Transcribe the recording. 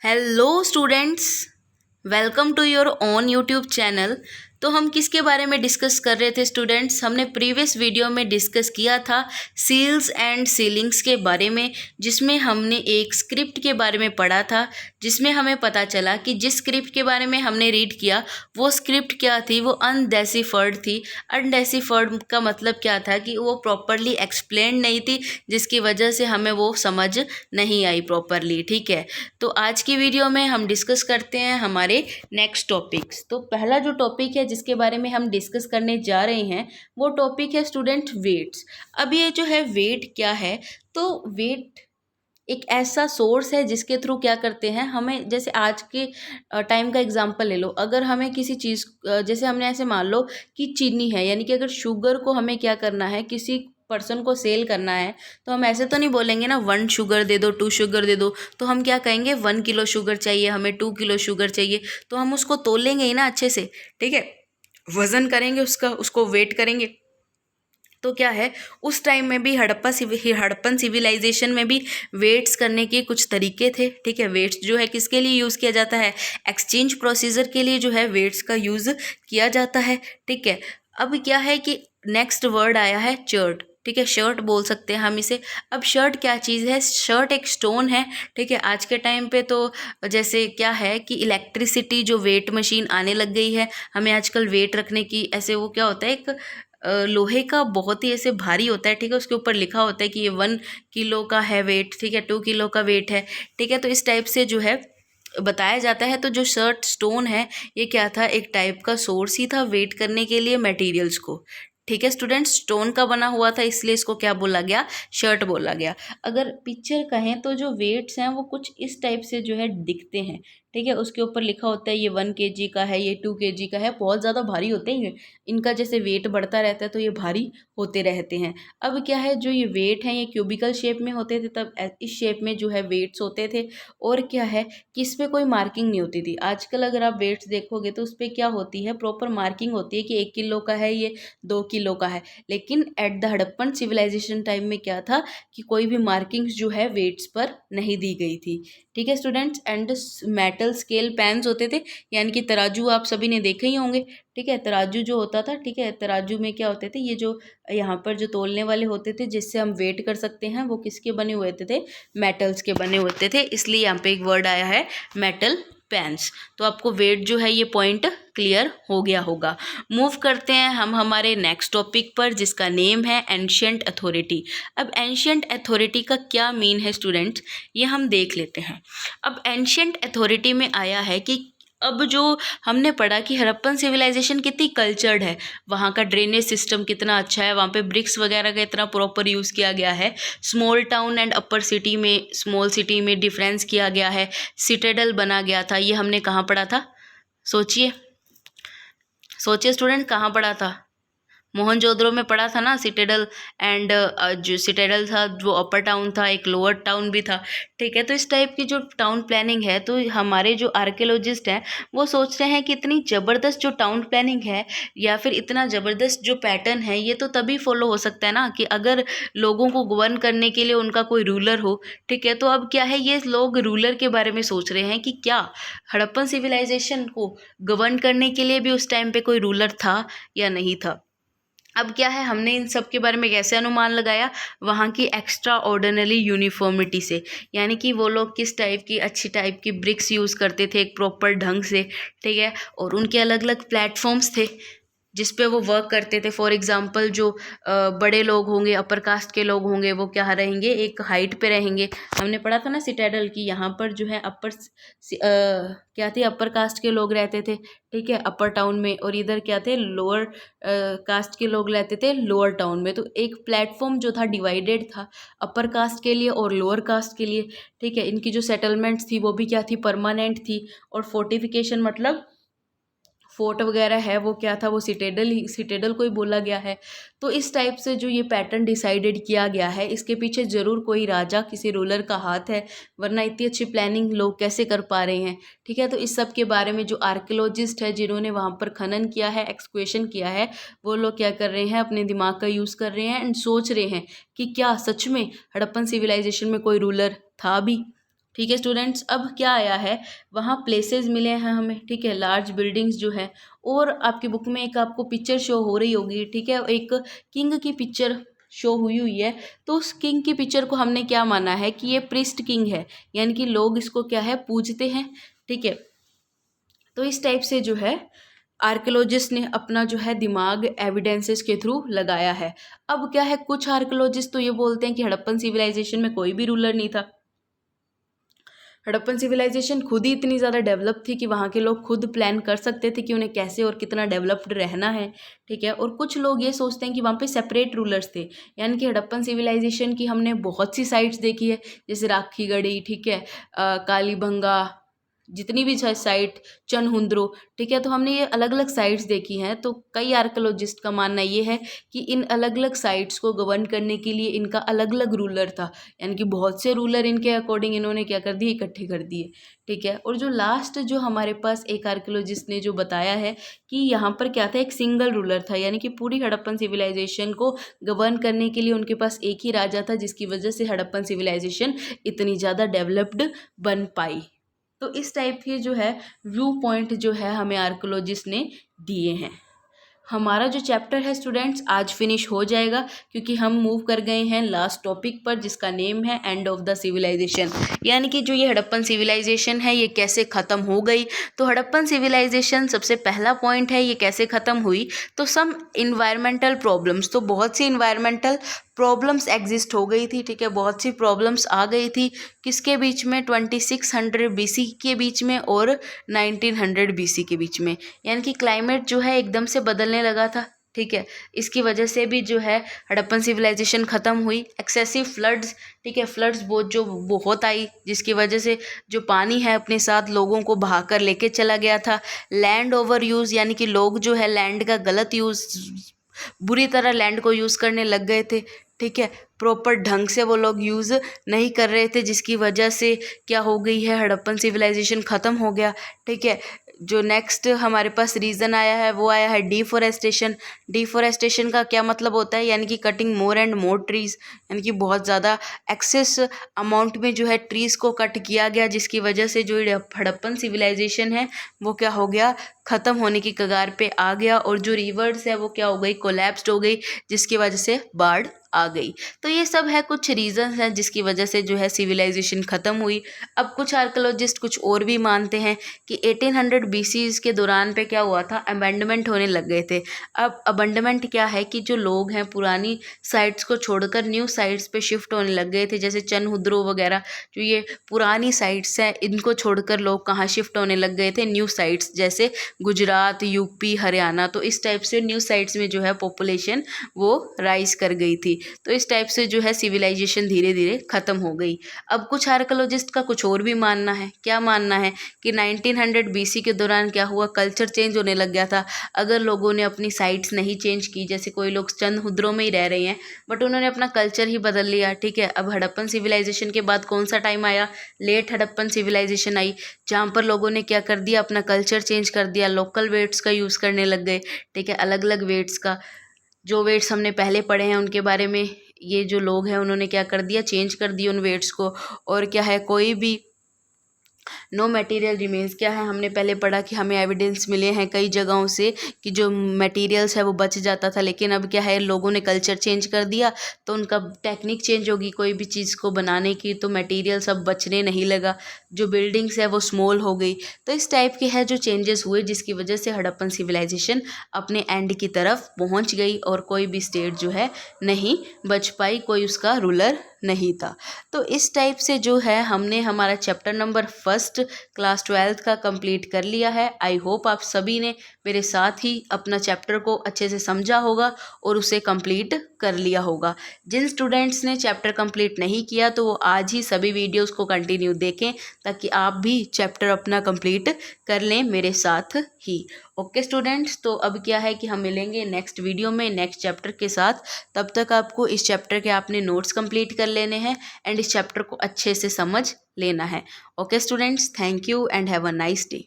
Hello students, welcome to your own YouTube channel. तो हम किसके बारे में डिस्कस कर रहे थे स्टूडेंट्स? हमने प्रीवियस वीडियो में डिस्कस किया था सील्स एंड सीलिंग्स के बारे में, जिसमें हमने एक स्क्रिप्ट के बारे में पढ़ा था, जिसमें हमें पता चला कि जिस स्क्रिप्ट के बारे में हमने रीड किया वो स्क्रिप्ट क्या थी, वो अनडेसिफर्ड थी। अनडेसिफर्ड का मतलब क्या था कि वो प्रॉपरली एक्सप्लेन नहीं थी, जिसकी वजह से हमें वो समझ नहीं आई प्रॉपरली। ठीक है, तो आज की वीडियो में हम डिस्कस करते हैं हमारे नेक्स्ट टॉपिक्स। तो पहला जो टॉपिक है जिसके बारे में हम डिस्कस करने जा रहे हैं वो टॉपिक है स्टूडेंट वेट्स। अब ये जो है वेट क्या है, तो वेट एक ऐसा सोर्स है जिसके थ्रू क्या करते हैं हमें, जैसे आज के टाइम का एग्जांपल ले लो। अगर हमें किसी चीज़ जैसे हमने ऐसे मान लो कि चीनी है, यानी कि अगर शुगर को हमें क्या करना है, किसी पर्सन को सेल करना है, तो हम ऐसे तो नहीं बोलेंगे ना 1 शुगर दे दो, 2 शुगर दे दो। तो हम क्या कहेंगे 1 किलो शुगर चाहिए हमें, 2 किलो शुगर चाहिए। तो हम उसको तोलेंगे ही ना अच्छे से, ठीक है, वज़न करेंगे उसका, उसको वेट करेंगे। तो क्या है, उस टाइम में भी हड़प्पन सिविलाइजेशन में भी वेट्स करने के कुछ तरीके थे। ठीक है, वेट्स जो है किसके लिए यूज़ किया जाता है, एक्सचेंज प्रोसीजर के लिए जो है वेट्स का यूज़ किया जाता है। ठीक है, अब क्या है कि नेक्स्ट वर्ड आया है चर्ट। ठीक है, शर्ट बोल सकते हैं हम इसे। अब शर्ट क्या चीज़ है, शर्ट एक स्टोन है। ठीक है, आज के टाइम पे तो जैसे क्या है कि इलेक्ट्रिसिटी जो वेट मशीन आने लग गई है, हमें आजकल वेट रखने की, ऐसे वो क्या होता है, एक लोहे का बहुत ही ऐसे भारी होता है। ठीक है, उसके ऊपर लिखा होता है कि ये 1 किलो का है वेट, ठीक है, 2 किलो का वेट है। ठीक है, तो इस टाइप से जो है बताया जाता है। तो जो शर्ट स्टोन है ये क्या था, एक टाइप का सोर्स ही था वेट करने के लिए मटेरियल्स को। ठीक है स्टूडेंट्स, स्टोन का बना हुआ था, इसलिए इसको क्या बोला गया, शर्ट बोला गया। अगर पिक्चर कहें तो जो वेट्स हैं वो कुछ इस टाइप से जो है दिखते हैं। ठीक है, उसके ऊपर लिखा होता है ये 1 केजी का है, ये 2 केजी का है। बहुत ज़्यादा भारी होते हैं ये, इनका जैसे वेट बढ़ता रहता है तो ये भारी होते रहते हैं। अब क्या है, जो ये वेट हैं ये क्यूबिकल शेप में होते थे, तब इस शेप में जो है वेट्स होते थे। और क्या है कि इस पर कोई मार्किंग नहीं होती थी। आजकल अगर आप वेट्स देखोगे तो उस पर क्या होती है, प्रॉपर मार्किंग होती है कि 1 किलो का है, ये 2 किलो का है। लेकिन at the Harappan civilisation time में क्या था कि कोई भी मार्किंग्स जो है वेट्स पर नहीं दी गई थी। ठीक है students, and metal scale pens होते थे, यानी कि तराजू आप सभी ने देखे ही होंगे। ठीक है, तराजू जो होता था, ठीक है, तराजू में क्या होते थे, ये जो यहाँ पर जो तोलने वाले होते थे जिससे हम वेट कर सकते हैं, वो किसके बने हुए थे, मेटल्स के बने होते थे। इसलिए यहाँ पे एक वर्ड आया है मेटल पेन्स। तो आपको वेट जो है ये पॉइंट क्लियर हो गया होगा। मूव करते हैं हम हमारे नेक्स्ट टॉपिक पर, जिसका नेम है एंशिएंट अथॉरिटी। अब एंशिएंट अथॉरिटी का क्या मीन है स्टूडेंट्स, ये हम देख लेते हैं। अब एंशिएंट अथॉरिटी में आया है कि अब जो हमने पढ़ा कि हड़प्पन सिविलाइजेशन कितनी कल्चर्ड है, वहाँ का ड्रेनेज सिस्टम कितना अच्छा है, वहाँ पे ब्रिक्स वगैरह का इतना प्रॉपर यूज़ किया गया है। Small town and upper city में, स्मॉल सिटी में डिफरेंस किया गया है, सिटाडेल बना गया था। ये हमने कहाँ पढ़ा था, सोचिए सोचिए स्टूडेंट, कहाँ पढ़ा था, मोहनजोदड़ो में पढ़ा था ना, सिटाडेल। एंड जो सिटाडेल था वो अपर टाउन था, एक लोअर टाउन भी था। ठीक है, तो इस टाइप की जो टाउन प्लानिंग है, तो हमारे जो आर्कियोलॉजिस्ट हैं वो सोच रहे हैं कि इतनी ज़बरदस्त जो टाउन प्लानिंग है या फिर इतना ज़बरदस्त जो पैटर्न है, ये तो तभी फॉलो हो सकता है ना कि अगर लोगों को गवर्न करने के लिए उनका कोई रूलर हो। ठीक है, तो अब क्या है, ये लोग रूलर के बारे में सोच रहे हैं कि क्या हड़प्पन सिविलाइजेशन को गवर्न करने के लिए भी उस टाइम पे कोई रूलर था या नहीं था। अब क्या है, हमने इन सब के बारे में कैसे अनुमान लगाया, वहाँ की एक्स्ट्रा ऑर्डिनरी यूनिफॉर्मिटी से, यानी कि वो लोग किस टाइप की अच्छी टाइप की ब्रिक्स यूज़ करते थे एक प्रॉपर ढंग से। ठीक है, और उनके अलग अलग प्लेटफॉर्म्स थे जिस पे वो वर्क करते थे। फॉर एग्जांपल जो बड़े लोग होंगे, अपर कास्ट के लोग होंगे, वो क्या रहेंगे, एक हाइट पे रहेंगे। हमने पढ़ा था ना सिटाडेल की, यहाँ पर जो है क्या थे, अपर कास्ट के लोग रहते थे। ठीक है, अपर टाउन में, और इधर क्या थे, लोअर कास्ट के लोग रहते थे लोअर टाउन में। तो एक प्लेटफॉर्म जो था डिवाइडेड था अपर कास्ट के लिए और लोअर कास्ट के लिए। ठीक है, इनकी जो सेटलमेंट्स थी वो भी क्या थी, परमानेंट थी। और फोर्टिफिकेशन मतलब फोर्ट वगैरह है वो क्या था, वो सिटेडल को ही बोला गया है। तो इस टाइप से जो ये पैटर्न डिसाइडेड किया गया है, इसके पीछे ज़रूर कोई राजा, किसी रूलर का हाथ है, वरना इतनी अच्छी प्लानिंग लोग कैसे कर पा रहे हैं। ठीक है, तो इस सब के बारे में जो आर्कियोलॉजिस्ट है जिन्होंने वहाँ पर खनन किया है, एक्सक्वेशन किया है, वो लोग क्या कर रहे हैं, अपने दिमाग का यूज़ कर रहे हैं एंड सोच रहे हैं कि क्या सच में हड़प्पन सिविलाइजेशन में कोई रूलर था भी। ठीक है स्टूडेंट्स, अब क्या आया है, वहाँ प्लेसेस मिले हैं हमें, ठीक है, लार्ज बिल्डिंग्स जो है, और आपकी बुक में एक आपको पिक्चर शो हो रही होगी, ठीक है, एक किंग की पिक्चर शो हुई है। तो उस किंग की पिक्चर को हमने क्या माना है कि ये प्रिस्ट किंग है, यानी कि लोग इसको क्या है, पूजते हैं, ठीक है। तो इस टाइप से जो है आर्कियोलॉजिस्ट ने अपना जो है दिमाग एविडेंसेस के थ्रू लगाया है। अब क्या है, कुछ आर्कियोलॉजिस्ट तो ये बोलते हैं कि हड़प्पन सिविलाइजेशन में कोई भी रूलर नहीं था, हड़प्पन सिविलाइजेशन खुद ही इतनी ज़्यादा डेवलप थी कि वहाँ के लोग खुद प्लान कर सकते थे कि उन्हें कैसे और कितना डेवलप्ड रहना है, ठीक है। और कुछ लोग ये सोचते हैं कि वहाँ पे सेपरेट रूलर्स थे, यानी कि हड़प्पन सिविलाइजेशन की हमने बहुत सी साइट्स देखी है, जैसे राखीगढ़ी, ठीक है, कालीबंगा, जितनी भी साइट, चनहुंद्रो, ठीक है। तो हमने ये अलग अलग साइट्स देखी हैं। तो कई आर्कियोलॉजिस्ट का मानना ये है कि इन अलग अलग साइट्स को गवर्न करने के लिए इनका अलग अलग रूलर था, यानी कि बहुत से रूलर इनके अकॉर्डिंग इन्होंने क्या कर दिए, इकट्ठे कर दिए, ठीक है। और जो लास्ट जो हमारे पास एक आर्कियोलॉजिस्ट ने जो बताया है कि यहाँ पर क्या था, एक सिंगल रूलर था, यानी कि पूरी हड़प्पन सिविलाइजेशन को गवर्न करने के लिए उनके पास एक ही राजा था, जिसकी वजह से हड़प्पन सिविलाइजेशन इतनी ज़्यादा डेवलप्ड बन पाई। तो इस टाइप के जो है व्यू पॉइंट जो है हमें आर्कियोलॉजिस्ट ने दिए हैं। हमारा जो चैप्टर है स्टूडेंट्स आज फिनिश हो जाएगा, क्योंकि हम मूव कर गए हैं लास्ट टॉपिक पर, जिसका नेम है एंड ऑफ द सिविलाइजेशन, यानी कि जो ये हड़प्पन सिविलाइजेशन है ये कैसे ख़त्म हो गई। तो हड़प्पन सिविलाइजेशन सबसे पहला पॉइंट है, ये कैसे ख़त्म हुई, तो सम इन्वायरमेंटल प्रॉब्लम्स, तो बहुत सी इन्वायरमेंटल प्रॉब्लम्स एग्जिस्ट हो गई थी, ठीक है, बहुत सी प्रॉब्लम्स आ गई थी, किसके बीच में, 2600 BC के बीच में और 1900 BC के बीच में, यानी कि क्लाइमेट जो है एकदम से बदलने लगा था, ठीक है। इसकी वजह से भी जो है हड़प्पन सिविलाइजेशन ख़त्म हुई। एक्सेसिव फ्लड्स, ठीक है, फ्लड्स बहुत आई, जिसकी वजह से जो पानी है अपने साथ लोगों को बहा कर लेके चला गया था। लैंड ओवर यूज़, यानी कि लोग जो है लैंड का गलत यूज़, बुरी तरह लैंड को यूज़ करने लग गए थे, ठीक है, प्रॉपर ढंग से वो लोग यूज़ नहीं कर रहे थे, जिसकी वजह से क्या हो गई है, हड़प्पन सिविलाइजेशन ख़त्म हो गया, ठीक है। जो नेक्स्ट हमारे पास रीज़न आया है वो आया है डिफॉरेस्टेशन। डिफॉरेस्टेशन का क्या मतलब होता है, यानी कि cutting more and more trees, यानी कि बहुत ज़्यादा एक्सेस अमाउंट में जो है ट्रीज़ को कट किया गया, जिसकी वजह से जो हड़प्पन सिविलाइजेशन है वो क्या हो गया, ख़त्म होने की कगार पे आ गया। और जो रिवर्स है वो क्या हो गई, कोलैप्स्ड हो गई, जिसकी वजह से बाढ़ आ गई। तो ये सब है, कुछ रीजंस हैं जिसकी वजह से जो है सिविलाइजेशन ख़त्म हुई। अब कुछ आर्कियोलॉजिस्ट कुछ और भी मानते हैं कि 1800 BC के दौरान पे क्या हुआ था, अबेंडमेंट होने लग गए थे। अब अबेंडमेंट क्या है कि जो लोग हैं पुरानी साइट्स को छोड़कर न्यू साइट्स पे शिफ्ट होने लग गए थे, जैसे चनहुद्रो वगैरह, जो ये पुरानी साइट्स हैं इनको छोड़कर लोग कहाँ शिफ्ट होने लग गए थे, न्यू साइट्स, जैसे गुजरात, यूपी, हरियाणा। तो इस टाइप से न्यू साइट्स में जो है पॉपुलेशन वो राइज कर गई थी। तो इस टाइप से जो है सिविलाइजेशन धीरे धीरे ख़त्म हो गई। अब कुछ आर्कियोलॉजिस्ट का कुछ और भी मानना है। क्या मानना है कि 1900 BC के दौरान क्या हुआ, कल्चर चेंज होने लग गया था। अगर लोगों ने अपनी साइट्स नहीं चेंज की, जैसे कोई लोग चंदहुद्रो में ही रह रहे हैं बट उन्होंने अपना कल्चर ही बदल लिया, ठीक है। अब हड़प्पन सिविलाइजेशन के बाद कौन सा टाइम आया, लेट हड़प्पन सिविलाइजेशन आई, जहाँ पर लोगों ने क्या कर दिया, अपना कल्चर चेंज कर दिया, लोकल वेट्स का यूज़ करने लग गए, ठीक है, अलग अलग वेट्स का। जो वेट्स हमने पहले पढ़े हैं उनके बारे में ये जो लोग हैं उन्होंने क्या कर दिया, चेंज कर दिए उन वेट्स को। और क्या है, कोई भी नो मटेरियल रिमेन्स, क्या है, हमने पहले पढ़ा कि हमें एविडेंस मिले हैं कई जगहों से कि जो मटेरियल्स है वो बच जाता था, लेकिन अब क्या है, लोगों ने कल्चर चेंज कर दिया तो उनका टेक्निक चेंज होगी कोई भी चीज़ को बनाने की, तो मटेरियल सब बचने नहीं लगा, जो बिल्डिंग्स है वो स्मॉल हो गई। तो इस टाइप के है जो चेंजेस हुए, जिसकी वजह से हड़प्पन सिविलाइजेशन अपने एंड की तरफ पहुंच गई और कोई भी स्टेट जो है नहीं बच पाई, कोई उसका रूलर नहीं था। तो इस टाइप से जो है हमने हमारा चैप्टर नंबर 1 क्लास 12th का कंप्लीट कर लिया है। आई होप आप सभी ने मेरे साथ ही अपना चैप्टर को अच्छे से समझा होगा और उसे कंप्लीट कर लिया होगा। जिन स्टूडेंट्स ने चैप्टर कंप्लीट नहीं किया तो वो आज ही सभी वीडियोस को कंटिन्यू देखें, ताकि आप भी चैप्टर अपना कंप्लीट कर लें मेरे साथ ही। ओके स्टूडेंट्स, तो अब क्या है कि हम मिलेंगे नेक्स्ट वीडियो में नेक्स्ट चैप्टर के साथ। तब तक आपको इस चैप्टर के आपने नोट्स कंप्लीट कर लेने हैं एंड इस चैप्टर को अच्छे से समझ लेना है। Okay students, thank you and have a nice day.